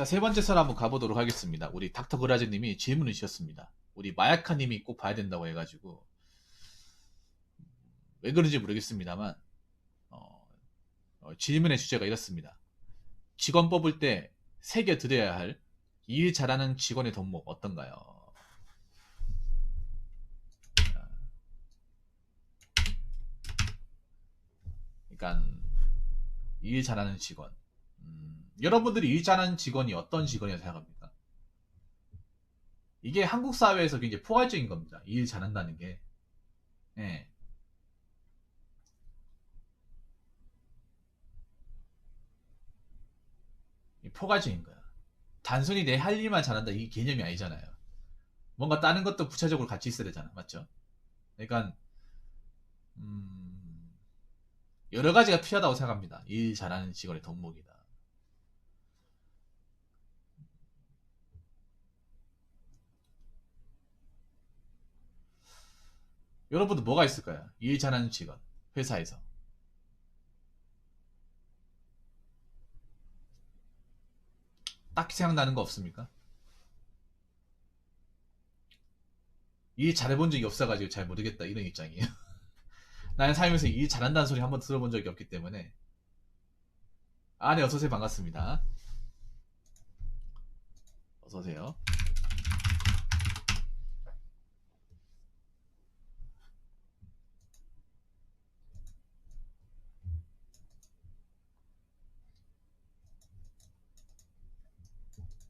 자, 세 번째 설 한번 가보도록 하겠습니다. 우리 닥터 그라즈님이 질문을 주셨습니다. 우리 마야카님이 꼭 봐야 된다고 해가지고 왜 그런지 모르겠습니다만 질문의 주제가 이렇습니다. 직원 뽑을 때 새겨드려야 할 일 잘하는 직원의 덕목 어떤가요? 그러니까 일 잘하는 직원. 여러분들이 일 잘하는 직원이 어떤 직원이라고 생각합니까? 이게 한국 사회에서 굉장히 포괄적인 겁니다. 일 잘한다는 게. 예. 포괄적인 거야. 단순히 내 할 일만 잘한다 이 개념이 아니잖아요. 뭔가 다른 것도 부차적으로 같이 있어야 되잖아. 맞죠? 그러니까 여러 가지가 필요하다고 생각합니다. 일 잘하는 직원의 덕목이다. 여러분도 뭐가 있을까요? 일 잘하는 직원 회사에서 딱히 생각나는 거 없습니까? 일 잘해본 적이 없어가지고 잘 모르겠다 이런 입장이에요. 나는 살면서 일 잘한다는 소리 한번 들어본 적이 없기 때문에. 아, 네, 어서오세요. 반갑습니다. 어서오세요.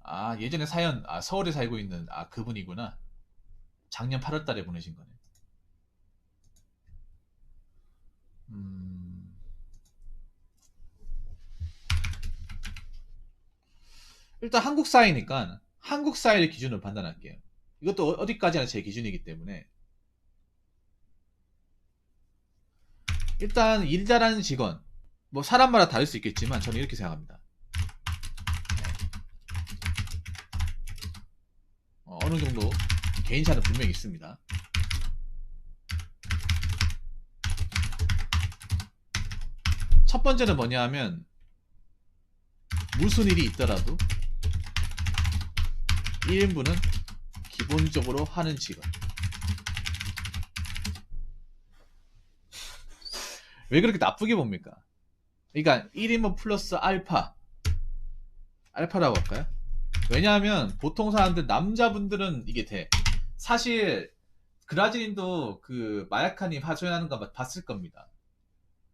아, 예전에 사연, 서울에 살고 있는, 그분이구나. 작년 8월 달에 보내신 거네. 음, 일단 한국 사회니까, 한국 사회를 기준으로 판단할게요. 이것도 어디까지나 제 기준이기 때문에. 일단, 일 잘하는 직원. 뭐, 사람마다 다를 수 있겠지만, 저는 이렇게 생각합니다. 어느 정도 개인차는 분명히 있습니다. 첫 번째는 뭐냐 하면 무슨 일이 있더라도 1인분은 기본적으로 하는 직원. 왜 그렇게 나쁘게 봅니까? 그러니까 1인분 플러스 알파라고 할까요? 왜냐하면 보통 사람들 남자분들은 이게 돼. 사실 그라즈님도 그 마야카님 하소연하는 거 봤을 겁니다.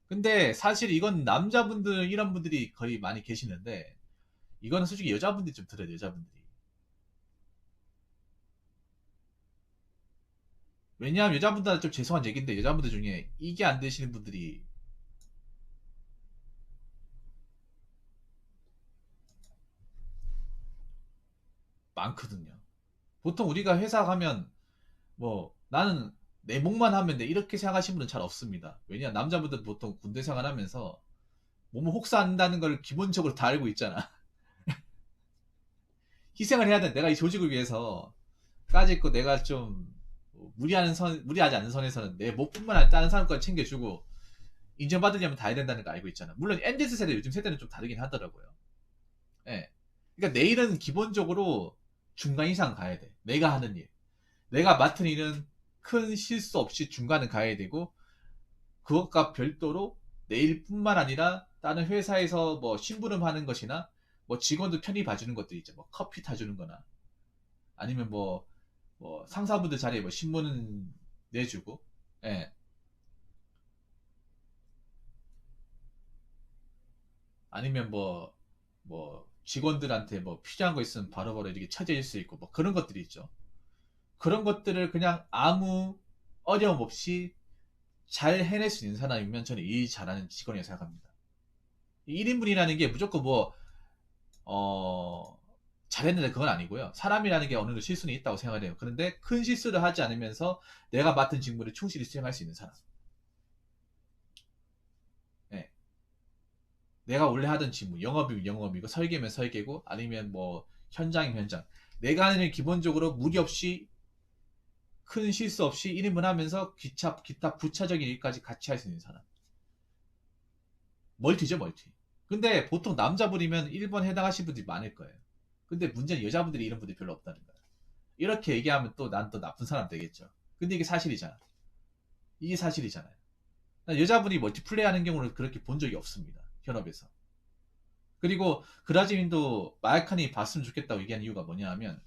근데 사실 이건 남자분들 이런 분들이 거의 많이 계시는데 이거는 솔직히 여자분들이 좀 들어요. 여자분들이. 왜냐하면 여자분들은 좀 죄송한 얘기인데 여자분들 중에 이게 안 되시는 분들이 많거든요. 보통 우리가 회사 가면 뭐 나는 내 목만 하면 돼 이렇게 생각하시는 분은 잘 없습니다. 왜냐 남자분들 보통 군대 생활하면서 몸을 혹사한다는 걸 기본적으로 다 알고 있잖아. 희생을 해야 돼. 내가 이 조직을 위해서 까지 있고 내가 좀 무리하지 않는 선에서는 내 목뿐만 아니라 다른 사람까지 챙겨주고 인정받으려면 다 해야 된다는 거 알고 있잖아. 물론 MZ 세대 요즘 세대는 좀 다르긴 하더라고요. 예. 그러니까 내일은 기본적으로 중간 이상 가야 돼. 내가 하는 일. 내가 맡은 일은 큰 실수 없이 중간은 가야 되고 그것과 별도로 내일뿐만 아니라 다른 회사에서 뭐 심부름하는 것이나 뭐 직원들 편히 봐주는 것들 있죠. 뭐 커피 타주는 거나 아니면 뭐 상사분들 자리에 뭐 신문 내주고 예. 아니면 뭐 직원들한테 뭐 필요한 거 있으면 바로바로 이렇게 처제일 수 있고 뭐 그런 것들이 있죠. 그런 것들을 그냥 아무 어려움 없이 잘 해낼 수 있는 사람이면 저는 일 잘하는 직원이라고 생각합니다. 1인분이라는 게 무조건 어, 잘했는데 그건 아니고요. 사람이라는 게 어느 정도 실수는 있다고 생각을 해요. 그런데 큰 실수를 하지 않으면서 내가 맡은 직무를 충실히 수행할 수 있는 사람. 네. 내가 원래 하던 직무, 영업이면 영업이고, 설계면 설계고, 아니면 뭐, 현장이면 현장. 내가 하는 일 기본적으로 무리 없이, 큰 실수 없이 1인분 하면서 기타 부차적인 일까지 같이 할 수 있는 사람. 멀티죠, 멀티. 근데 보통 남자분이면 1번 해당하신 분들이 많을 거예요. 근데 문제는 여자분들이 이런 분들이 별로 없다는 거야. 이렇게 얘기하면 또 난 또 나쁜 사람 되겠죠. 근데 이게 사실이잖아. 이게 사실이잖아요. 여자분이 멀티플레이 하는 경우는 그렇게 본 적이 없습니다. 현업에서. 그리고 그라지님도 마야카님 봤으면 좋겠다고 얘기한 이유가 뭐냐 하면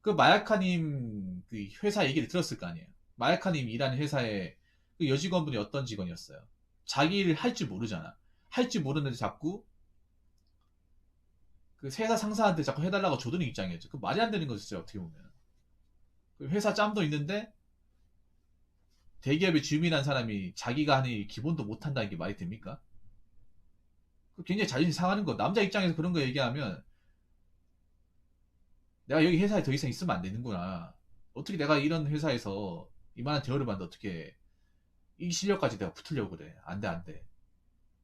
그 마야카님 그 회사 얘기를 들었을 거 아니에요. 마야카님 일하는 회사에 그 여직원분이 어떤 직원이었어요. 자기 일 할 줄 모르잖아. 할 줄 모르는데 자꾸 그 회사 상사한테 자꾸 해달라고 조드는 입장이었죠. 그 말이 안 되는 거죠. 어떻게 보면. 그 회사 짬도 있는데 대기업에 주민한 사람이 자기가 하는 일 기본도 못한다는 게 말이 됩니까? 굉장히 자존심 상하는 거. 남자 입장에서 그런 거 얘기하면 내가 여기 회사에 더 이상 있으면 안 되는구나. 어떻게 내가 이런 회사에서 이만한 대우를 받는데 어떻게 이 실력까지 내가 붙으려고 그래. 안 돼, 안 돼.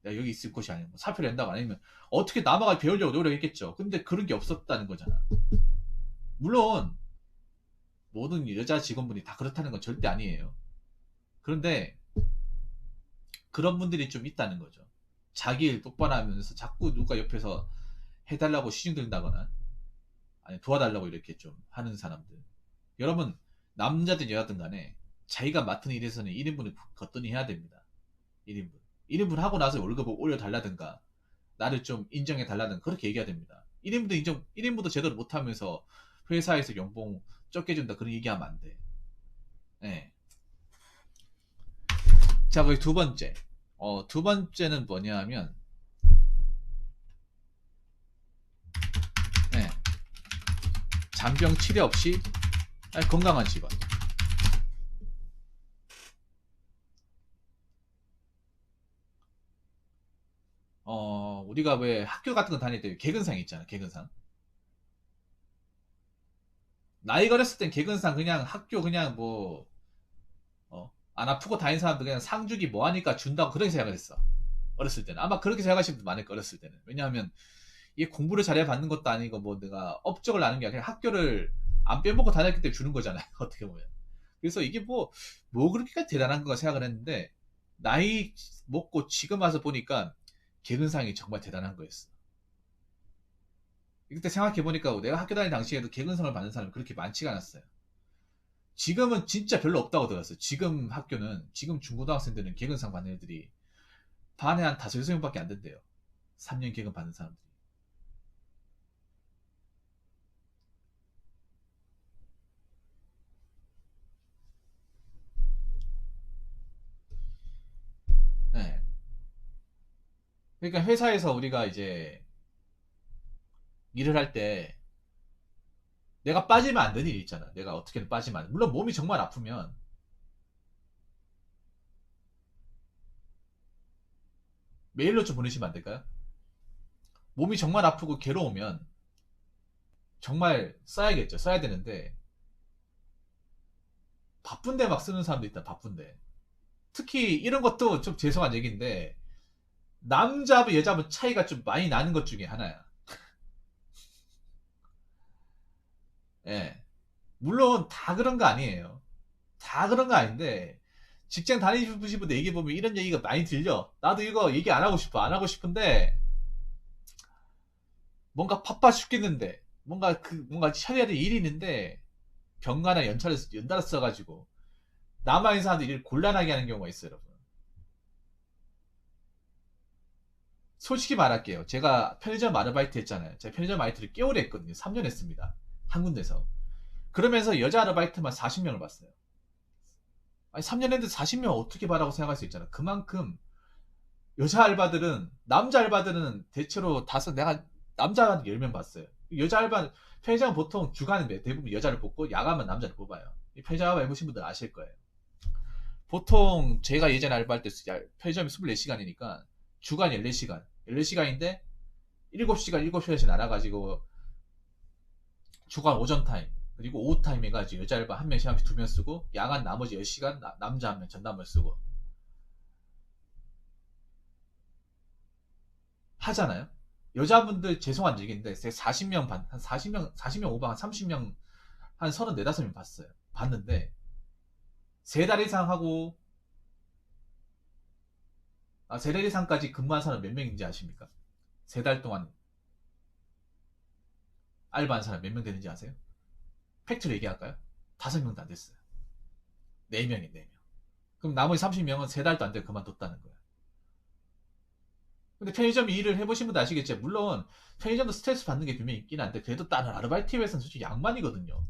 내가 여기 있을 곳이 아니고 사표를 낸다고 아니면 어떻게 남아가 배우려고 노력했겠죠. 근데 그런 게 없었다는 거잖아. 물론 모든 여자 직원분이 다 그렇다는 건 절대 아니에요. 그런데 그런 분들이 좀 있다는 거죠. 자기 일 똑바로 하면서 자꾸 누가 옆에서 해달라고 시중든다거나 아니 도와달라고 이렇게 좀 하는 사람들. 여러분 남자든 여자든 간에 자기가 맡은 일에서는 1인분을 거뜬히 해야 됩니다. 1인분. 1인분 하고 나서 월급을 올려달라든가 나를 좀 인정해달라든가 그렇게 얘기해야 됩니다. 1인분도 제대로 못하면서 회사에서 연봉 적게 준다 그런 얘기하면 안 돼. 네. 자, 거기 두 번째. 두 번째는 뭐냐 하면 네. 잔병 치레 없이 건강한 직원. 우리가 왜 학교 같은 거 다닐 때 개근상 있잖아, 개근상. 나이 어렸을 땐 개근상 그냥 학교 그냥 뭐, 안 아프고 다닌 사람들 그냥 상주기 뭐 하니까 준다고 그렇게 생각을 했어. 어렸을 때는. 아마 그렇게 생각하시는 분들 많을 거, 어렸을 때는. 왜냐하면 이게 공부를 잘해 받는 것도 아니고 뭐 내가 업적을 아는 게 아니라 학교를 안 빼먹고 다녔기 때문에 주는 거잖아요, 어떻게 보면. 그래서 이게 뭐 그렇게까지 대단한 거가 생각을 했는데, 나이 먹고 지금 와서 보니까 개근상이 정말 대단한 거였어. 그때 생각해보니까 내가 학교 다닐 당시에도 개근상을 받는 사람이 그렇게 많지가 않았어요. 지금은 진짜 별로 없다고 들었어요. 지금 학교는, 지금 중고등학생들은 개근상 받는 애들이 반에 한 5-6명밖에 안 된대요. 3년 개근 받는 사람들이. 네. 그러니까 회사에서 우리가 이제 일을 할 때 내가 빠지면 안 되는 일이 있잖아. 내가 어떻게든 빠지면 안 돼. 물론 몸이 정말 아프면 메일로 좀 보내시면 안 될까요? 몸이 정말 아프고 괴로우면 정말 써야겠죠. 써야 되는데 바쁜데 막 쓰는 사람도 있다. 바쁜데. 특히 이런 것도 좀 죄송한 얘기인데 남자분 여자분 차이가 좀 많이 나는 것 중에 하나야. 예. 물론 다 그런 거 아니에요. 다 그런 거 아닌데 직장 다니시는 분들 얘기해보면 이런 얘기가 많이 들려. 나도 이거 얘기 안 하고 싶어. 안 하고 싶은데 뭔가 바빠 죽겠는데 뭔가 처리해야 될 일이 있는데 병가나 연달아 써가지고 남아있는 사람들이 일을 곤란하게 하는 경우가 있어요, 여러분. 솔직히 말할게요. 제가 편의점 아르바이트 했잖아요. 제가 편의점 아르바이트를 꽤 오래 했거든요. 3년 했습니다. 한 군데서. 그러면서 여자 아르바이트만 40명을 봤어요. 아니 3년 했는데 40명 어떻게 봐라고 생각할 수 있잖아. 그만큼 남자 알바들은 대체로 내가 남자 알바 10명 봤어요. 여자 알바 편의점은 보통 주간에 대부분 여자를 뽑고 야간만 남자를 뽑아요. 편의점 알바 해보신 분들 아실 거예요. 보통 제가 예전에 알바할 때 편의점이 24시간이니까 주간 14시간 14시간인데 7시간 7시간씩 나눠가지고 주간 오전 타임 그리고 오후 타임 해가지고 여자 알바 한 명씩 두 명 쓰고 야간 나머지 10시간 남자 한 명 전담을 쓰고 하잖아요. 여자분들 죄송한 얘기인데 제가 40명 한 40명 오버 한 30명 한 34-5명 봤어요. 봤는데 3달 이상 하고 3달 이상까지 근무한 사람 몇 명인지 아십니까? 3달 동안 알바한 사람 몇 명 되는지 아세요? 팩트로 얘기할까요? 5명도 안 됐어요. 4명이 4명. 그럼 나머지 30명은 3달도 안 되고 그만뒀다는 거예요. 근데 편의점 일을 해보신 분도 아시겠죠? 물론 편의점도 스트레스 받는 게 분명히 있긴 한데 그래도 다른 아르바이트에 비해서는 솔직히 양반이거든요.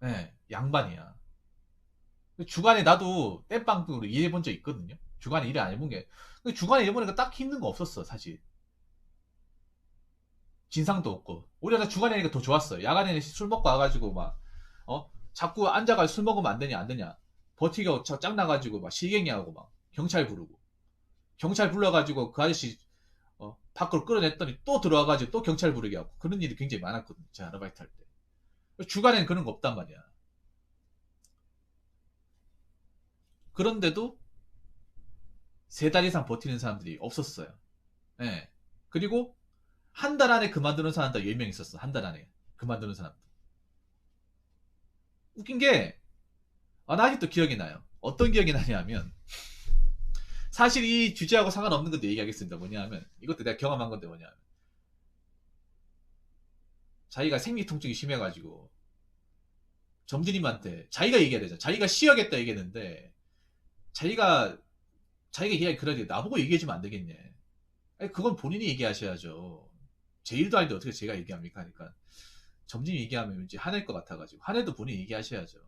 네, 양반이야. 주간에 나도 땜빵으로 일해본 적 있거든요. 주간에 일을 안 해본 게. 근데 주간에 일해보니까 딱히 힘든 거 없었어, 사실. 진상도 없고. 오히려 주간에 하니까 더 좋았어요. 야간에 술 먹고 와가지고 막, 자꾸 앉아가지고 술 먹으면 안 되냐, 안 되냐. 버티가 짱나가지고 막 실갱이하고 막 경찰 부르고. 경찰 불러가지고 그 아저씨, 밖으로 끌어냈더니 또 들어와가지고 또 경찰 부르게 하고. 그런 일이 굉장히 많았거든요. 제가 아르바이트 할 때. 주간에는 그런 거 없단 말이야. 그런데도 3달 이상 버티는 사람들이 없었어요. 예. 그리고 한 달 안에 그만두는 사람도 10명 있었어. 한 달 안에 그만두는 사람도. 웃긴 게, 나 아직도 기억이 나요. 어떤 기억이 나냐면, 사실 이 주제하고 상관없는 건데 얘기하겠습니다. 뭐냐면, 이것도 내가 경험한 건데 뭐냐면, 자기가 생리통증이 심해가지고, 점주님한테, 자기가 얘기해야 되잖아. 자기가 쉬어야겠다 얘기했는데, 자기가 얘기하기 그러지. 나보고 얘기해주면 안 되겠냐. 아니, 그건 본인이 얘기하셔야죠. 제 일도 아닌데 어떻게 제가 얘기합니까? 하니까 점진이 얘기하면 왠지 화낼 것 같아가지고 화내도 본인이 얘기하셔야죠.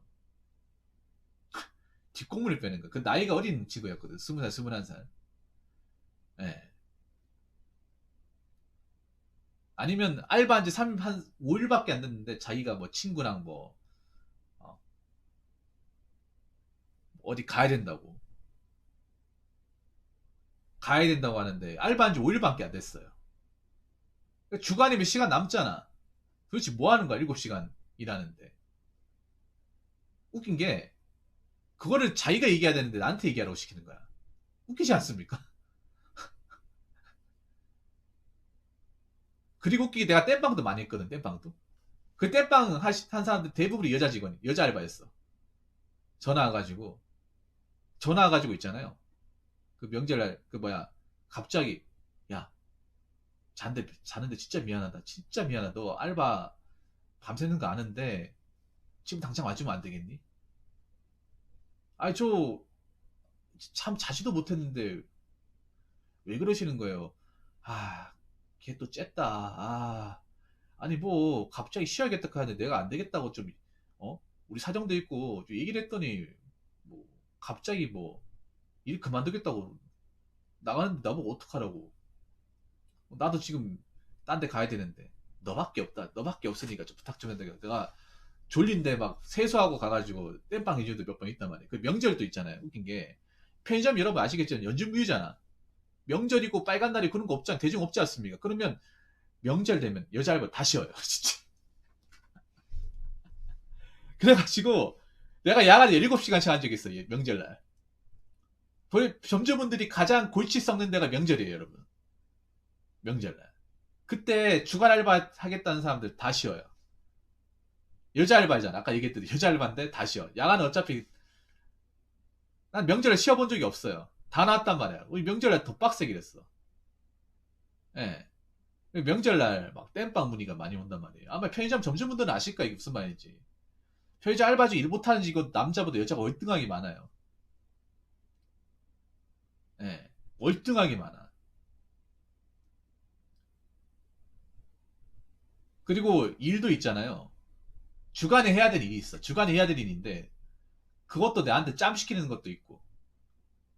뒷공문을 빼는 거. 그 나이가 어린 친구였거든. 20살, 21살. 예. 아니면 알바한 지 한 5일밖에 안 됐는데 자기가 뭐 친구랑 뭐 어디 가야 된다고 하는데 알바한 지 5일밖에 안 됐어요. 주간이면 시간 남잖아. 도대체 뭐 하는 거야? 7시간 일하는데. 웃긴 게 그거를 자기가 얘기해야 되는데 나한테 얘기하라고 시키는 거야. 웃기지 않습니까? 그리고 웃기게 내가 땜빵도 많이 했거든. 땜빵도. 그 땜빵 한 사람들 대부분이 여자 직원이, 여자 알바였어. 전화 와가지고 있잖아요. 그 명절날 그 뭐야 갑자기 야 자는데 진짜 미안하다. 진짜 미안하다. 너 알바 밤새는 거 아는데 지금 당장 와주면 안 되겠니? 아니 저 참 자지도 못했는데 왜 그러시는 거예요? 아, 걔 또 쨌다. 아니 뭐 갑자기 쉬어야겠다 하는데 내가 안 되겠다고 좀 우리 사정도 있고 좀 얘기를 했더니 뭐 갑자기 뭐 일 그만두겠다고 나가는데 나보고 어떡하라고. 나도 지금 딴 데 가야 되는데 너밖에 없다. 너밖에 없으니까 좀 부탁 좀 해야 내가 졸린데 막 세수하고 가가지고 땜빵 해주도 몇 번 있단 말이에요. 그 명절도 있잖아요. 웃긴 게 편의점 여러분 아시겠죠? 연중무휴잖아. 명절이고 빨간 날이 그런 거 없잖아. 대중 없지 않습니까? 그러면 명절 되면 여자 알바 다 쉬어요. 진짜. 그래가지고 내가 야간에 7시간씩 한 적이 있어요. 명절날. 점주분들이 가장 골치 썩는 데가 명절이에요, 여러분. 명절날. 그때 주간 알바 하겠다는 사람들 다 쉬어요. 여자 알바잖아. 아까 얘기했듯이 여자 알바인데 다 쉬어. 야간은 어차피 난 명절에 쉬어본 적이 없어요. 다 나왔단 말이야. 우리 명절날 더 빡세게 됐어. 예. 명절날 막 땜빵 문의가 많이 온단 말이에요. 아마 편의점 점주분들은 아실 거야. 이게 무슨 말인지. 편의점 알바 중 일 못하는 직원 남자보다 여자가 월등하게 많아요. 예. 월등하게 많아. 그리고 일도 있잖아요. 주간에 해야 될 일이 있어. 주간에 해야 될 일인데 그것도 내한테 짬 시키는 것도 있고.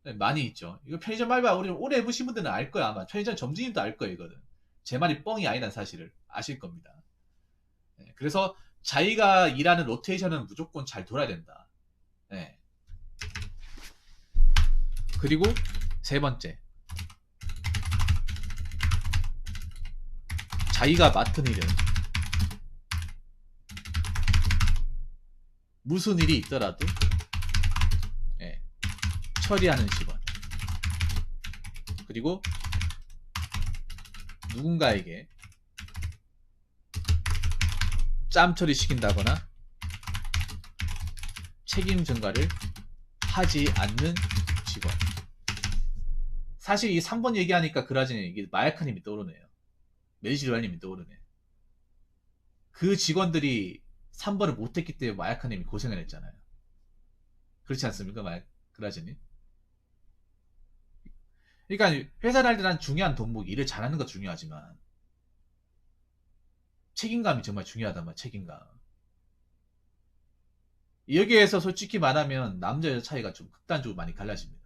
네, 많이 있죠. 이거 편의점 알바 우리 오래 해보신 분들은 알 거야 아마. 편의점 점주님도 알 거예요 이거는. 제 말이 뻥이 아니란 사실을 아실 겁니다. 네, 그래서 자기가 일하는 로테이션은 무조건 잘 돌아야 된다. 네. 그리고 세 번째, 자기가 맡은 일은 무슨 일이 있더라도 네, 처리하는 직원. 그리고 누군가에게 짬 처리 시킨다거나 책임 전가를 하지 않는 직원. 사실 이 3번 얘기하니까 그라진이 이게 마야카님이 떠오르네요. 메리지루알님이 떠오르네. 그 직원들이 3번을 못했기 때문에 마야카님이 고생을 했잖아요. 그렇지 않습니까, 그라진이? 그러니까 회사 다닐 때 난 중요한 덕목이 일을 잘하는 거 중요하지만 책임감이 정말 중요하단 말이야. 책임감. 여기에서 솔직히 말하면 남자 여자 차이가 좀 극단적으로 많이 갈라집니다.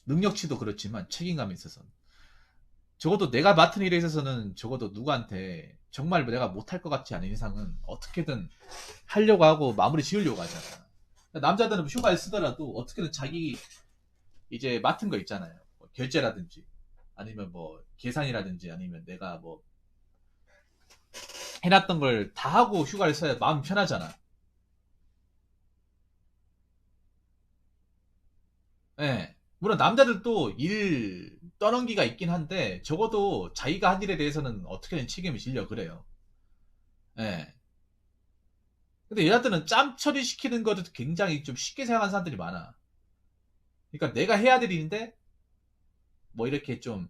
능력치도 그렇지만 책임감에 있어서는 적어도 내가 맡은 일에 있어서는 적어도 누구한테 정말 내가 못할 것 같지 않은 이상은 어떻게든 하려고 하고 마무리 지으려고 하잖아. 남자들은 휴가를 쓰더라도 어떻게든 자기 이제 맡은 거 있잖아요. 뭐 결제라든지 아니면 뭐 계산이라든지 아니면 내가 뭐 해놨던 걸 다 하고 휴가를 써야 마음 편하잖아. 예. 물론 남자들도 일 떠넘기가 있긴 한데 적어도 자기가 한 일에 대해서는 어떻게든 책임을 지려 그래요. 예. 근데 여자들은 짬 처리시키는 것도 굉장히 좀 쉽게 생각하는 사람들이 많아. 그러니까 내가 해야 될 일인데 뭐 이렇게 좀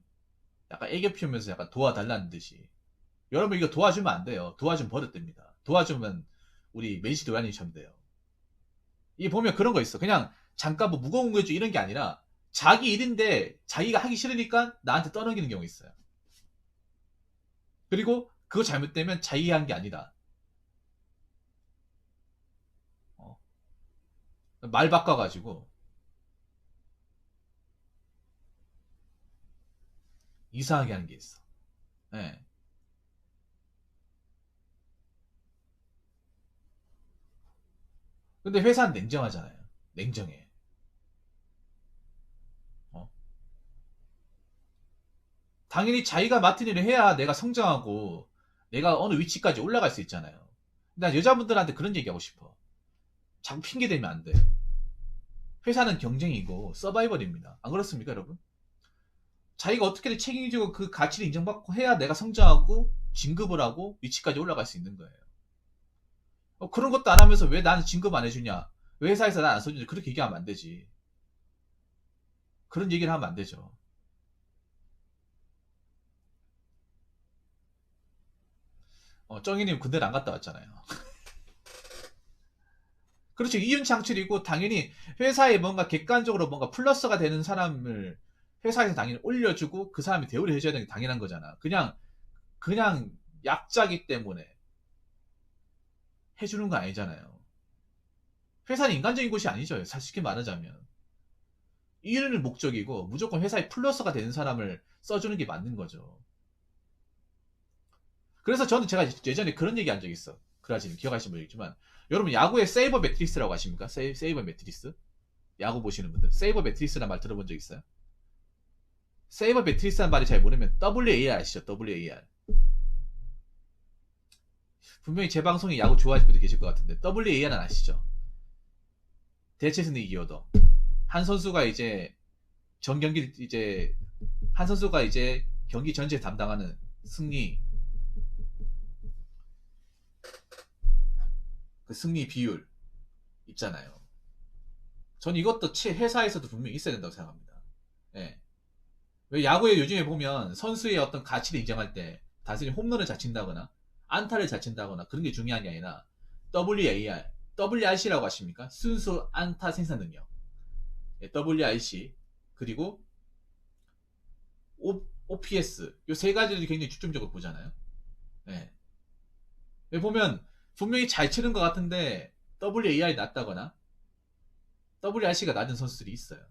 약간 애교 피우면서 약간 도와달라는 듯이. 여러분 이거 도와주면 안 돼요. 도와주면 버릇됩니다. 도와주면 우리 메이시 도라니처럼 돼요. 이 보면 그런 거 있어. 그냥 잠깐 뭐 무거운 거 해줘 이런 게 아니라 자기 일인데 자기가 하기 싫으니까 나한테 떠넘기는 경우 있어요. 그리고 그거 잘못되면 자기가 한 게 아니다. 어, 말 바꿔가지고 이상하게 하는 게 있어. 예. 근데 회사는 냉정하잖아요. 냉정해. 어? 당연히 자기가 맡은 일을 해야 내가 성장하고 내가 어느 위치까지 올라갈 수 있잖아요. 난 여자분들한테 그런 얘기하고 싶어. 자꾸 핑계 대면 안 돼. 회사는 경쟁이고 서바이벌입니다. 안 그렇습니까, 여러분? 자기가 어떻게든 책임지고 그 가치를 인정받고 해야 내가 성장하고 진급을 하고 위치까지 올라갈 수 있는 거예요. 그런 것도 안 하면서 왜 나는 진급 안 해주냐? 왜 회사에서 난 안 써주냐? 그렇게 얘기하면 안 되지. 그런 얘기를 하면 안 되죠. 정희님 군대를 안 갔다 왔잖아요. 그렇죠. 이윤창출이고 당연히 회사에 뭔가 객관적으로 뭔가 플러스가 되는 사람을 회사에서 당연히 올려주고 그 사람이 대우를 해줘야 되는 게 당연한 거잖아. 그냥 약자기 때문에 해주는 거 아니잖아요. 회사는 인간적인 곳이 아니죠. 사실 쉽게 말하자면. 일을 목적이고 무조건 회사에 플러스가 되는 사람을 써주는 게 맞는 거죠. 그래서 저는 제가 예전에 그런 얘기 한 적이 있어. 그라지는 기억하시는 분이겠지만 여러분 야구의 세이버 매트리스라고 아십니까? 세이버 매트리스? 야구 보시는 분들 세이버 매트리스라는 말 들어본 적 있어요? 세이버 매트리스라는 말이 잘 모르면 WAR 아시죠? WAR. 분명히 제 방송에 야구 좋아하시는 분들 계실 것 같은데 WAR은 아시죠? 대체승리 기여도 한 선수가 이제 전 경기 이제 한 선수가 이제 경기 전체 담당하는 승리 그 승리 비율 있잖아요. 전 이것도 회사에서도 분명히 있어야 된다고 생각합니다. 예. 왜 야구에 요즘에 보면 선수의 어떤 가치를 인정할 때 단순히 홈런을 잘 친다거나 안타를 잘 친다거나 그런 게 중요한 게 아니라 WAR, WRC라고 하십니까? 순수 안타 생산 능력. 예, WRC 그리고 OPS 이 세 가지를 굉장히 중점적으로 보잖아요. 예. 보면 분명히 잘 치는 것 같은데 WAR이 낮다거나 WRC가 낮은 선수들이 있어요.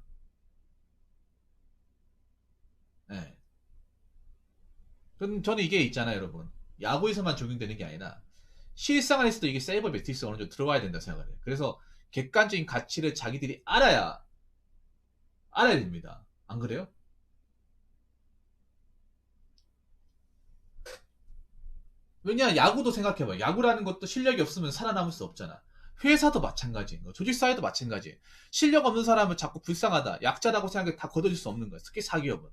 예. 저는 이게 있잖아요, 여러분. 야구에서만 적용되는 게 아니라 실생활에서도 이게 세이버 매트릭스가 어느 정도 들어와야 된다 생각을 해요. 그래서 객관적인 가치를 자기들이 알아야 됩니다. 안 그래요? 왜냐, 야구도 생각해봐. 야구라는 것도 실력이 없으면 살아남을 수 없잖아. 회사도 마찬가지인 거. 조직사회도 마찬가지. 실력 없는 사람은 자꾸 불쌍하다. 약자라고 생각해 다 걷어줄 수 없는 거야. 특히 사기업은.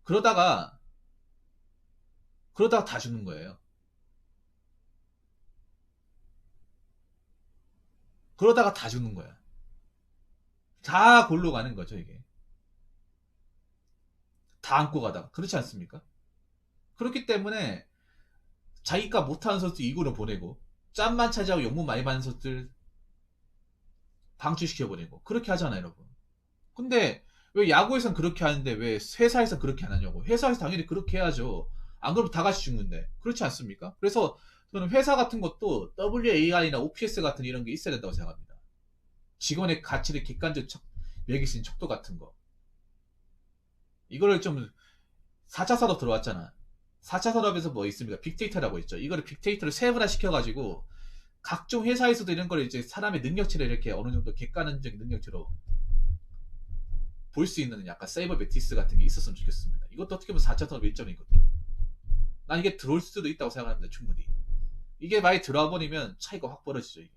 그러다가, 그러다가 다 죽는 거예요. 그러다가 다 죽는 거야. 다 골로 가는 거죠, 이게. 다 안고 가다가. 그렇지 않습니까? 그렇기 때문에 자기가 못하는 선수 2군을 보내고, 짬만 차지하고 욕문 많이 받는 선수들 방출시켜보내고, 그렇게 하잖아요, 여러분. 근데 왜 야구에선 그렇게 하는데 왜 회사에서 그렇게 안 하냐고. 회사에서 당연히 그렇게 해야죠. 안 그러면 다 같이 죽는데. 그렇지 않습니까? 그래서 저는 회사 같은 것도 WAR이나 OPS 같은 이런 게 있어야 된다고 생각합니다. 직원의 가치를 객관적 매길 수 있는 척도 같은 거. 이거를 좀 4차 산업 들어왔잖아. 4차 산업에서 뭐 있습니까? 빅데이터라고 있죠. 이거를 빅데이터를 세분화 시켜가지고 각종 회사에서도 이런 걸 이제 사람의 능력치를 이렇게 어느 정도 객관적인 능력치로 볼 수 있는 약간 세이버 매티스 같은 게 있었으면 좋겠습니다. 이것도 어떻게 보면 4차 산업 일점이거든요. 난 이게 들어올 수도 있다고 생각합니다. 충분히. 이게 많이 들어와 버리면 차이가 확 벌어지죠. 이게.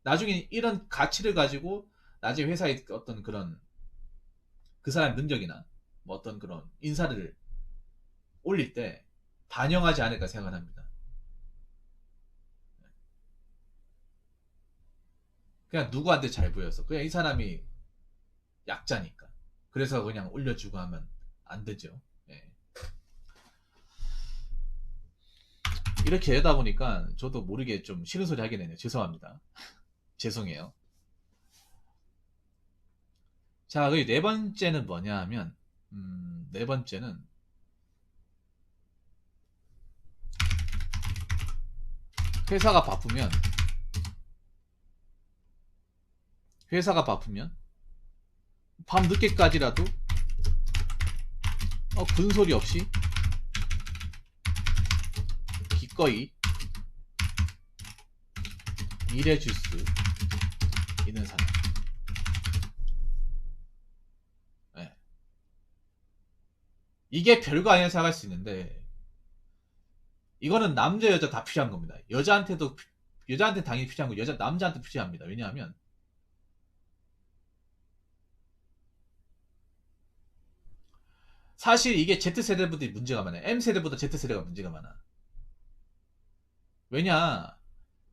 나중에 이런 가치를 가지고 나중에 회사의 어떤 그런 그 사람 능력이나 뭐 어떤 그런 인사를 올릴 때 반영하지 않을까 생각합니다. 그냥 누구한테 잘 보여서 그냥 이 사람이 약자니까 그래서 그냥 올려주고 하면 안 되죠. 예. 이렇게 하다 보니까 저도 모르게 좀 싫은 소리 하게 되네요. 죄송합니다. 죄송해요. 자, 그리고 네 번째는 뭐냐 하면 네 번째는 회사가 바쁘면 회사가 바쁘면 밤 늦게까지라도 군소리 없이 기꺼이 일해줄 수 있는 사람. 네. 이게 별거 아니라 생각할 수 있는데 이거는 남자 여자 다 필요한 겁니다. 여자한테 당연히 필요한 거 남자한테 필요합니다. 왜냐하면 사실 이게 Z세대보다 문제가 많아요. M세대보다 Z세대가 문제가 많아. 왜냐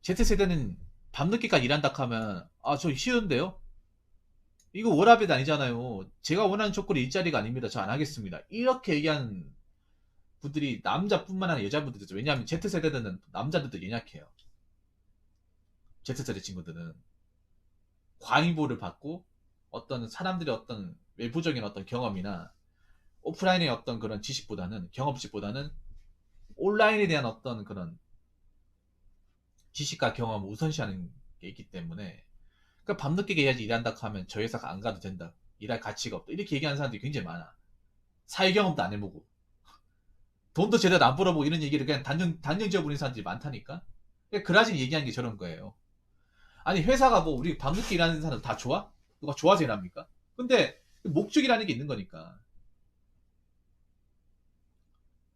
Z세대는 밤늦게까지 일한다 하면 저 쉬운데요? 이거 워라밸 아니잖아요. 제가 원하는 조건이 일자리가 아닙니다. 저 안 하겠습니다. 이렇게 얘기하는 분들이 남자뿐만 아니라 여자분들이죠. 왜냐하면 Z세대는 남자들도 연약해요. Z세대 친구들은 과잉보를 받고 어떤 사람들의 어떤 외부적인 어떤 경험이나 오프라인의 어떤 그런 지식보다는 경험치보다는 온라인에 대한 어떤 그런 지식과 경험을 우선시하는 게 있기 때문에 그러니까 밤늦게 해야지 일한다 하면 저 회사가 안 가도 된다. 일할 가치가 없다. 이렇게 얘기하는 사람들이 굉장히 많아. 사회 경험도 안 해보고 돈도 제대로 안 벌어보고 이런 얘기를 그냥 단정 지어버리는 사람들이 많다니까. 그라진 얘기하는 게 저런 거예요. 아니 회사가 뭐 우리 밤늦게 일하는 사람 다 좋아? 누가 좋아서 일합니까? 근데 목적이라는 게 있는 거니까.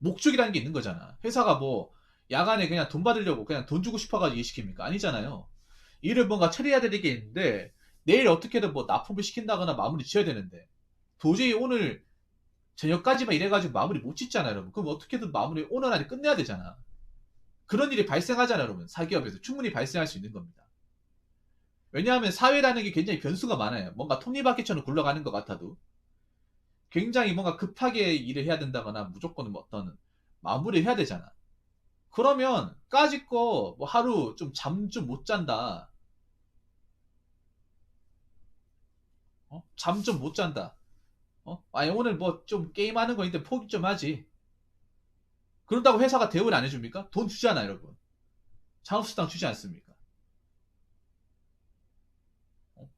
목적이라는 게 있는 거잖아. 회사가 뭐 야간에 그냥 돈 받으려고 그냥 돈 주고 싶어가지고 일 시킵니까? 아니잖아요. 일을 뭔가 처리해야 되는 게 있는데 내일 어떻게든 뭐 납품을 시킨다거나 마무리 지어야 되는데 도저히 오늘 저녁까지만 일해가지고 마무리 못 짓잖아요, 여러분. 그럼 어떻게든 마무리 오늘 안에 끝내야 되잖아. 그런 일이 발생하잖아요, 여러분. 사기업에서 충분히 발생할 수 있는 겁니다. 왜냐하면 사회라는 게 굉장히 변수가 많아요. 뭔가 톱니바퀴처럼 굴러가는 것 같아도 굉장히 뭔가 급하게 일을 해야 된다거나 무조건 뭐 어떤 마무리를 해야 되잖아. 그러면 까짓 거 뭐 하루 좀 잠 좀 못 잔다. 잠 좀 못 잔다. 아니 오늘 뭐 좀 게임하는 거 있는데 포기 좀 하지. 그런다고 회사가 대우를 안 해줍니까? 돈 주잖아, 여러분. 잔업수당 주지 않습니까?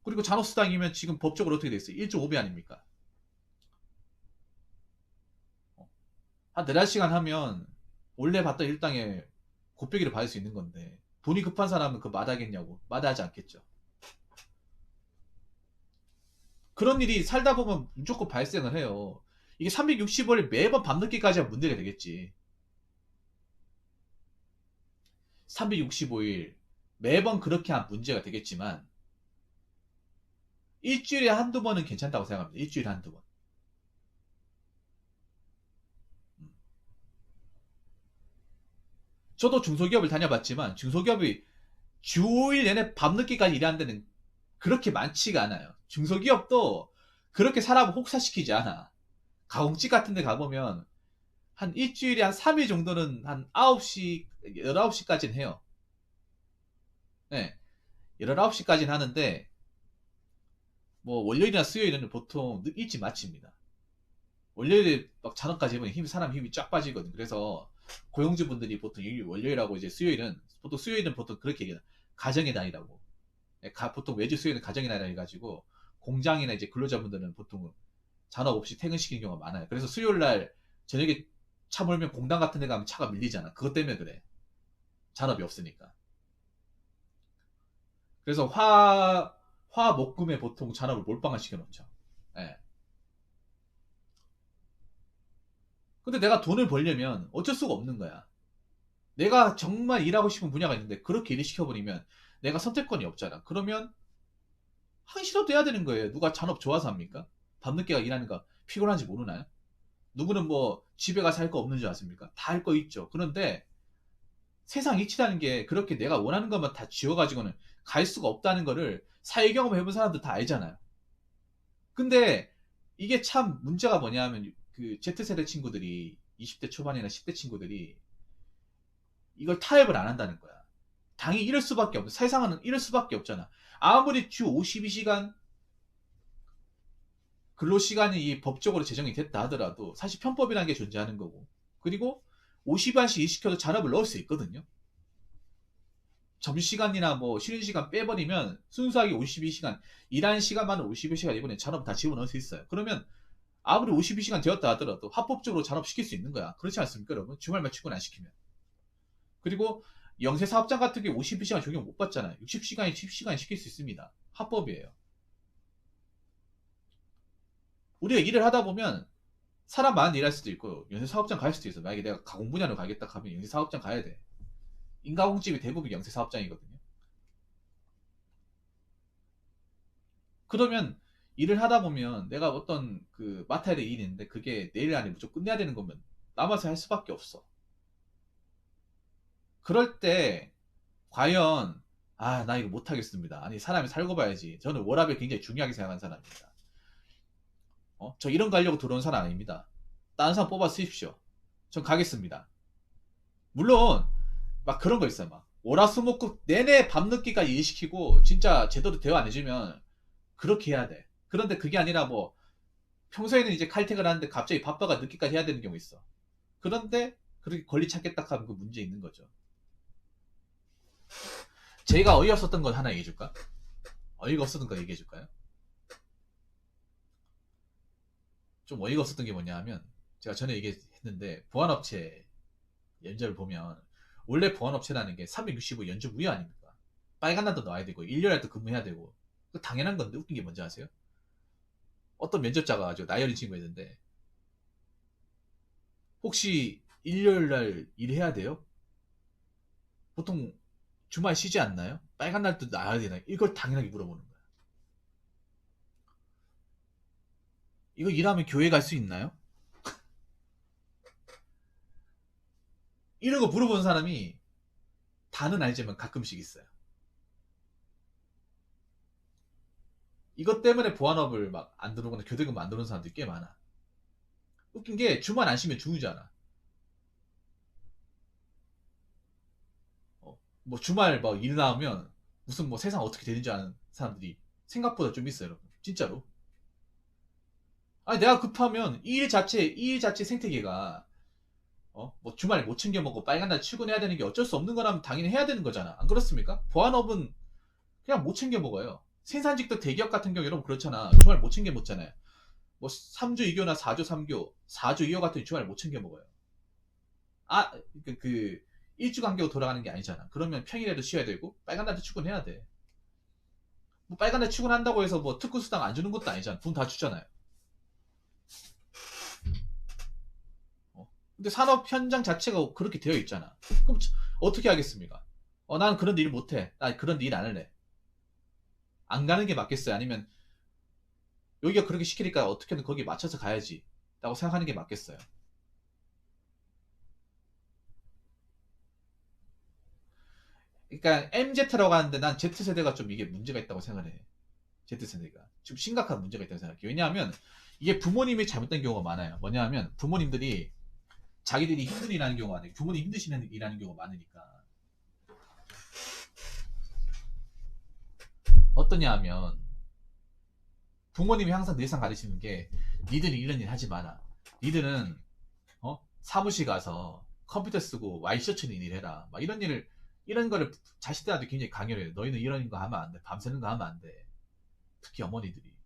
그리고 잔업수당이면 지금 법적으로 어떻게 돼 있어요? 1.5배 아닙니까? 한 4시간 하면 원래 받던 일당에 곱빼기를 받을 수 있는 건데 돈이 급한 사람은 그거 마다하겠냐고. 마다하지 않겠죠. 그런 일이 살다 보면 무조건 발생을 해요. 이게 365일 매번 밤늦게까지 하면 문제가 되겠지. 365일 매번 그렇게 하면 문제가 되겠지만 일주일에 한두 번은 괜찮다고 생각합니다. 일주일에 한두 번. 저도 중소기업을 다녀봤지만 중소기업이 주 5일 내내 밤늦게까지 일하는 데는 그렇게 많지가 않아요. 중소기업도 그렇게 사람을 혹사시키지 않아. 가공집 같은 데 가보면 한 일주일에 한 3일 정도는 한 9시, 19시까지는 해요. 네. 19시까지는 하는데, 뭐, 월요일이나 수요일은 보통 일찍 마칩니다. 월요일에 막 잔업까지 해보면 사람 힘이 쫙 빠지거든. 그래서 고용주분들이 보통 월요일하고 이제 수요일은 보통 그렇게 얘기해요. 가정의 날이라고. 예, 보통 매주 수요일은 가정의 날이라 해가지고, 공장이나 이제 근로자분들은 보통 잔업 없이 퇴근시키는 경우가 많아요. 그래서 수요일 날 저녁에 차 몰면 공장 같은 데 가면 차가 밀리잖아. 그것 때문에 그래. 잔업이 없으니까. 그래서 화목금에 보통 잔업을 몰빵을 시켜놓죠. 예. 근데 내가 돈을 벌려면 어쩔 수가 없는 거야. 내가 정말 일하고 싶은 분야가 있는데 그렇게 일을 시켜버리면 내가 선택권이 없잖아. 그러면 하기 싫어도 해야 되는 거예요. 누가 잔업 좋아서 합니까? 밤늦게 일하는 거 피곤한지 모르나요? 누구는 뭐 집에 가서 할 거 없는 줄 아십니까? 다 할 거 있죠. 그런데 세상 이치라는 게 그렇게 내가 원하는 것만 다 지워가지고는 갈 수가 없다는 거를 사회 경험 해본 사람들 다 알잖아요. 근데 이게 참 문제가 뭐냐면 그 Z세대 친구들이 20대 초반이나 10대 친구들이 이걸 타협을 안 한다는 거야. 당연히 이럴 수밖에 없어. 세상은 이럴 수밖에 없잖아. 아무리 주 52시간 근로시간이 법적으로 제정이 됐다 하더라도 사실 편법이라는 게 존재하는 거고. 그리고 50시간씩 일시켜도 잔업을 넣을 수 있거든요. 점심시간이나 뭐 쉬는 시간 빼버리면 순수하게 52시간 일하는 시간만은 52시간 이번에 잔업 다 집어넣을 수 있어요. 그러면 아무리 52시간 되었다 하더라도 합법적으로 잔업시킬 수 있는 거야. 그렇지 않습니까, 여러분? 주말만 출근 안 시키면. 그리고 영세사업장 같은 게 52시간 적용 못 받잖아요. 60시간, 70시간 시킬 수 있습니다. 합법이에요. 우리가 일을 하다 보면 사람 많은 일 할 수도 있고 영세사업장 갈 수도 있어. 만약에 내가 가공 분야로 가겠다 하면 영세사업장 가야 돼. 인가공집이 대부분 영세사업장이거든요. 그러면 일을 하다 보면 내가 어떤 그 맡아야 될 일이 있는데 그게 내일 안에 무조건 끝내야 되는 거면 남아서 할 수밖에 없어. 그럴 때 과연 나 이거 못하겠습니다. 아니 사람이 살고 봐야지. 저는 워라밸 굉장히 중요하게 생각하는 사람입니다. 저 이런 거 하려고 들어온 사람 아닙니다. 다른 사람 뽑아 쓰십시오. 전 가겠습니다. 물론 막 그런 거 있어요. 막 월화수목금 내내 밤늦게까지 일시키고 진짜 제대로 대화 안 해주면 그렇게 해야 돼. 그런데 그게 아니라 뭐 평소에는 이제 칼퇴를 하는데 갑자기 바빠가 늦게까지 해야 되는 경우 있어. 그런데 그렇게 권리 찾겠다 하면 그 문제 있는 거죠. 제가 어이없었던 건 하나 얘기해줄까? 어이가 없었던 거 얘기해줄까요? 좀 어이가 없었던 게 뭐냐 하면 제가 전에 얘기했는데 보안업체 연재를 보면 원래 보안업체라는 게 365 연주 무휴 아닙니까? 빨간 날도 넣어야 되고 일요일날도 근무해야 되고 당연한 건데 웃긴 게 뭔지 아세요? 어떤 면접자가 아주 나이 어린 친구였는데 혹시 일요일날 일해야 돼요? 보통 주말 쉬지 않나요? 빨간 날도 나야 되나요? 이걸 당연하게 물어보는 거야. 이거 일하면 교회 갈 수 있나요? 이런 거 물어보는 사람이 다는 아니지만 가끔씩 있어요. 이것 때문에 보안업을 막 안 들어오거나 교대금 안 들어오는 사람들이 꽤 많아. 웃긴 게 주말 안 쉬면 죽이잖아. 뭐 주말 막 일 나오면 무슨 뭐 세상 어떻게 되는지 아는 사람들이 생각보다 좀 있어요, 여러분. 진짜로. 아니 내가 급하면 이 일 자체 생태계가 뭐 주말에 못 챙겨 먹고 빨간 날 출근해야 되는 게 어쩔 수 없는 거라면 당연히 해야 되는 거잖아. 안 그렇습니까? 보안업은 그냥 못 챙겨 먹어요. 생산직도 대기업 같은 경우 여러분 그렇잖아. 주말 못 챙겨 먹잖아요. 뭐 3주 2교나 4주 3교, 4주 2교 같은 주말 못 챙겨 먹어요. 아, 그 일주간격으로 돌아가는 게 아니잖아. 그러면 평일에도 쉬어야 되고 빨간 날도 출근해야 돼. 뭐 빨간 날 출근한다고 해서 뭐 특구 수당 안 주는 것도 아니잖아. 돈 다 주잖아요. 근데 산업 현장 자체가 그렇게 되어 있잖아. 그럼 어떻게 하겠습니까? 나는 그런 일 못해. 나 그런 일 안 할래. 안 가는 게 맞겠어요? 아니면 여기가 그렇게 시키니까 어떻게든 거기에 맞춰서 가야지. 라고 생각하는 게 맞겠어요? 그러니까 MZ라고 하는데 난 Z세대가 좀 이게 문제가 있다고 생각을 해. Z세대가. 좀 심각한 문제가 있다고 생각해요. 왜냐하면 이게 부모님이 잘못된 경우가 많아요. 뭐냐하면 부모님들이 자기들이 힘든 일하는 경우가 아니고 부모님 힘드시는 일하는 경우가 많으니까 어떠냐 하면 부모님이 항상 늘상 가르치는 게 니들이 이런 일 하지 마라. 니들은 사무실 가서 컴퓨터 쓰고 와이셔츠는 일 해라. 막 이런 거를 자식들한테 굉장히 강요를 해요. 너희는 이런 거 하면 안 돼. 밤새는 거 하면 안 돼. 특히 어머니들이.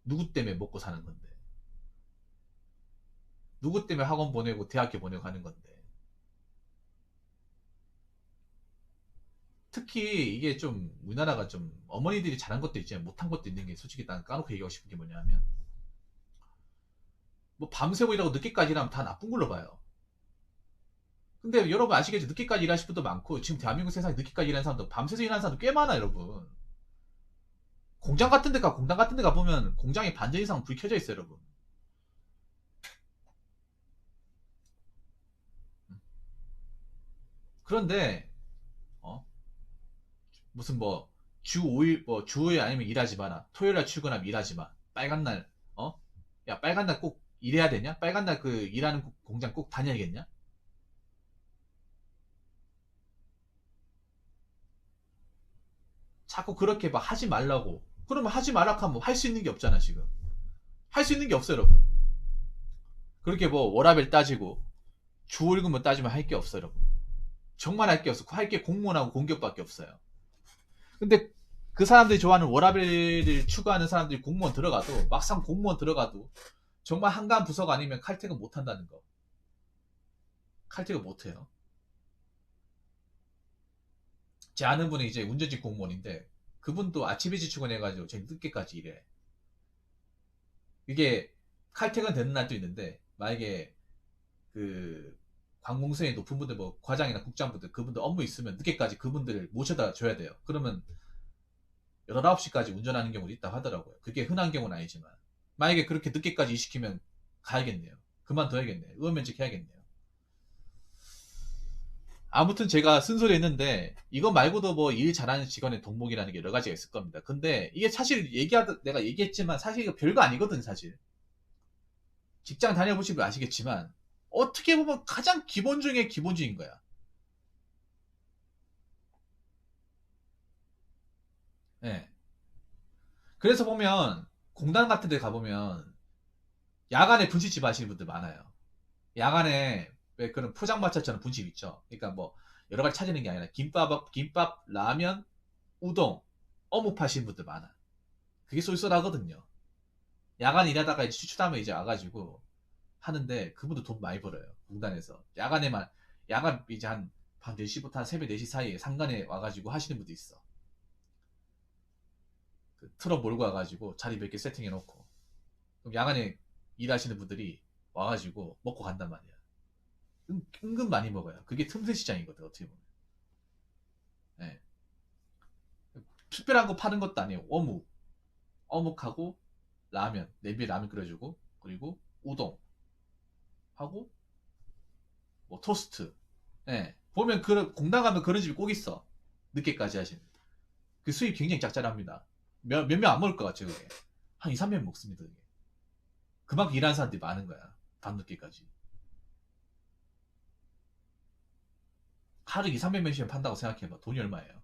누구 때문에 먹고 사는 건데. 누구 때문에 학원 보내고 대학교 보내고 하는 건데. 특히 이게 좀 우리나라가 좀 어머니들이 잘한 것도 있지만 못한 것도 있는 게 솔직히 난 까놓고 얘기하고 싶은 게 뭐냐면 뭐 밤새고 일하고 늦게까지 일하면 다 나쁜 걸로 봐요. 근데 여러분 아시겠죠? 늦게까지 일하실 분도 많고 지금 대한민국 세상에 늦게까지 일하는 사람도 밤새서 일하는 사람도 꽤 많아 여러분. 공장 같은 데 가보면 공장에 반절 이상 불 켜져 있어요 여러분. 그런데 어? 무슨 뭐 주 5일 뭐 주 5일 아니면 일하지 마라. 토요일 날 출근하면 일하지 마. 빨간 날 야 빨간 날 꼭 일해야 되냐? 빨간 날 그 일하는 공장 꼭 다녀야겠냐? 자꾸 그렇게 막 하지 말라고. 그러면 하지 말라 하면 할 수 있는 게 없잖아 지금. 할 수 있는 게 없어요 여러분. 그렇게 뭐 워라밸 따지고 주 월급만 따지면 할 게 없어요 여러분. 정말 할 게 없어. 할 게 공무원하고 공기업밖에 없어요. 근데 그 사람들이 좋아하는 워라밸을 추구하는 사람들이 공무원 들어가도 막상 공무원 들어가도 정말 한가한 부서가 아니면 칼퇴근 못 한다는 거. 칼퇴근 못 해요. 제 아는 분이 이제 운전직 공무원인데 그분도 아침 일찍 출근해가지고 저희 늦게까지 일해. 이게 칼퇴근 되는 날도 있는데 만약에 그 관공서에 높은 분들 뭐 과장이나 국장분들 그분들 업무 있으면 늦게까지 그분들을 모셔다 줘야 돼요. 그러면 19시까지 운전하는 경우도 있다고 하더라고요. 그게 흔한 경우는 아니지만 만약에 그렇게 늦게까지 일 시키면 가야겠네요. 그만둬야겠네요. 의원면직 해야겠네요. 아무튼 제가 쓴소리 했는데 이거 말고도 뭐 일 잘하는 직원의 덕목이라는 게 여러 가지가 있을 겁니다. 근데 이게 사실 내가 얘기했지만 사실 이거 별거 아니거든 사실. 직장 다녀보시면 아시겠지만 어떻게 보면 가장 기본 중에 기본주의인 거야. 예. 그래서 보면 공단 같은 데 가보면 야간에 분식집 하시는 분들 많아요. 야간에 왜 그런 포장마차처럼 분식 있죠. 그러니까 뭐 여러 가지 찾는 게 아니라 김밥, 라면, 우동, 어묵 파시는 분들 많아. 그게 쏠쏠하거든요. 야간 일하다가 이제 추출하면 이제 와가지고 하는데 그분도 돈 많이 벌어요. 공단에서. 야간 이제 한 밤 4시부터 한 새벽 4시 사이에 상간에 와가지고 하시는 분도 있어. 그 트럭 몰고 와가지고 자리 몇 개 세팅해 놓고. 그럼 야간에 일하시는 분들이 와가지고 먹고 간단 말이야. 은근 많이 먹어요. 그게 틈새 시장이거든, 어떻게 보면. 예. 특별한 거 파는 것도 아니에요. 어묵하고 라면, 냄비에 라면 끓여주고, 그리고 우동 하고, 뭐 토스트. 예. 보면 공당 가면 그런 집이 꼭 있어. 늦게까지 하시는. 그 수입 굉장히 짭짤합니다. 몇 명 안 먹을 것 같죠, 그게. 한 2, 3명 먹습니다, 그게. 그만큼 일하는 사람들이 많은 거야. 밤늦게까지. 하루 2, 300명씩은 판다고 생각해봐. 돈이 얼마예요?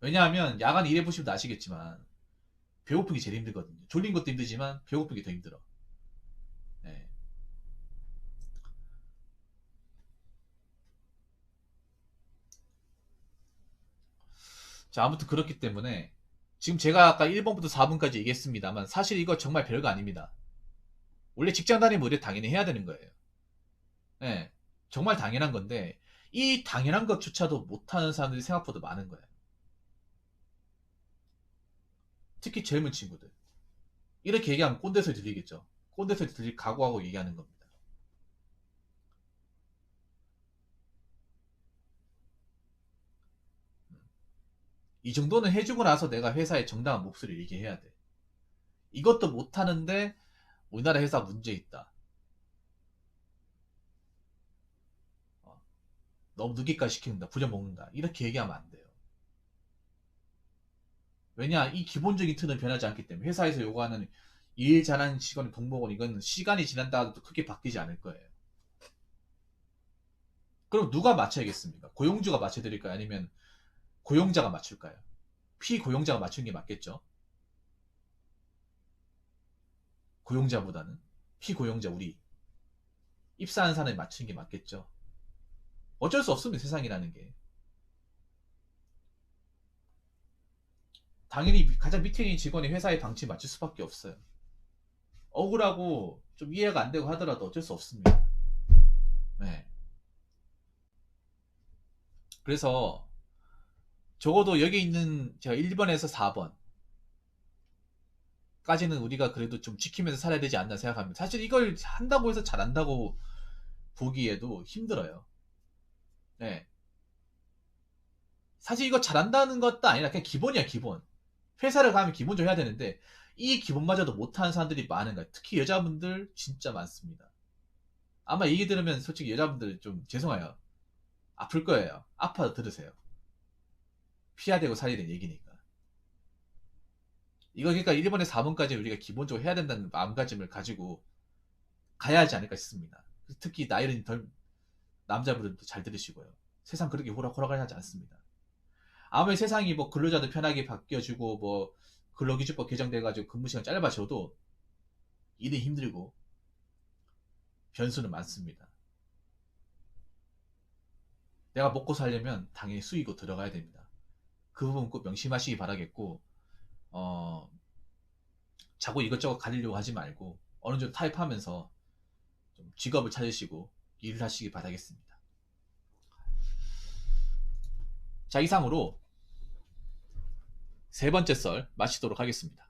왜냐하면 야간 일해보시면 아시겠지만 배고픈 게 제일 힘들거든요. 졸린 것도 힘들지만 배고픈 게 더 힘들어. 네. 자, 아무튼 그렇기 때문에 지금 제가 아까 1번부터 4번까지 얘기했습니다만 사실 이거 정말 별거 아닙니다. 원래 직장 다니면 우리 당연히 해야 되는 거예요. 네. 정말 당연한 건데 이 당연한 것조차도 못하는 사람들이 생각보다 많은 거예요. 특히 젊은 친구들. 이렇게 얘기하면 꼰대 소리 들리겠죠. 꼰대 소리 들릴 각오하고 얘기하는 겁니다. 이 정도는 해주고 나서 내가 회사에 정당한 목소리를 얘기해야 돼. 이것도 못하는데 우리나라 회사 문제 있다. 너무 늦게까지 시킨다, 부려먹는다, 이렇게 얘기하면 안 돼요. 왜냐, 이 기본적인 틀은 변하지 않기 때문에 회사에서 요구하는 일 잘하는 직원의 동목은 이건 시간이 지난다 하도 크게 바뀌지 않을 거예요. 그럼 누가 맞춰야겠습니까? 고용주가 맞춰드릴까요? 아니면 고용자가 맞출까요? 피고용자가 맞추는 게 맞겠죠? 고용자보다는 피고용자, 우리 입사한 사람이 맞추는 게 맞겠죠? 어쩔 수 없습니다, 세상이라는 게. 당연히 가장 밑에 있는 직원이 회사의 방침에 맞출 수밖에 없어요. 억울하고 좀 이해가 안 되고 하더라도 어쩔 수 없습니다. 네. 그래서 적어도 여기 있는 제가 1번에서 4번까지는 우리가 그래도 좀 지키면서 살아야 되지 않나 생각합니다. 사실 이걸 한다고 해서 잘한다고 보기에도 힘들어요. 네. 사실 이거 잘한다는 것도 아니라 그냥 기본이야, 기본. 회사를 가면 기본적으로 해야 되는데 이 기본마저도 못하는 사람들이 많은 거야. 특히 여자분들 진짜 많습니다. 아마 얘기 들으면 솔직히 여자분들 좀 죄송해요. 아플 거예요. 아파도 들으세요. 피해야 되고 살아야 되는 얘기니까. 이거 그러니까 1번에 4번까지 우리가 기본적으로 해야 된다는 마음가짐을 가지고 가야 하지 않을까 싶습니다. 특히 나이는 덜 남자분들도 잘 들으시고요. 세상 그렇게 호락호락을 하지 않습니다. 아무리 세상이 뭐 근로자도 편하게 바뀌어주고 뭐 근로기준법 개정돼가지고 근무시간 짧아져도 일이 힘들고 변수는 많습니다. 내가 먹고 살려면 당연히 수익으로 들어가야 됩니다. 그 부분 꼭 명심하시기 바라겠고, 어, 자꾸 이것저것 가리려고 하지 말고 어느 정도 타협하면서 좀 직업을 찾으시고 일을 하시기 바라겠습니다. 자, 이상으로 세 번째 썰 마치도록 하겠습니다.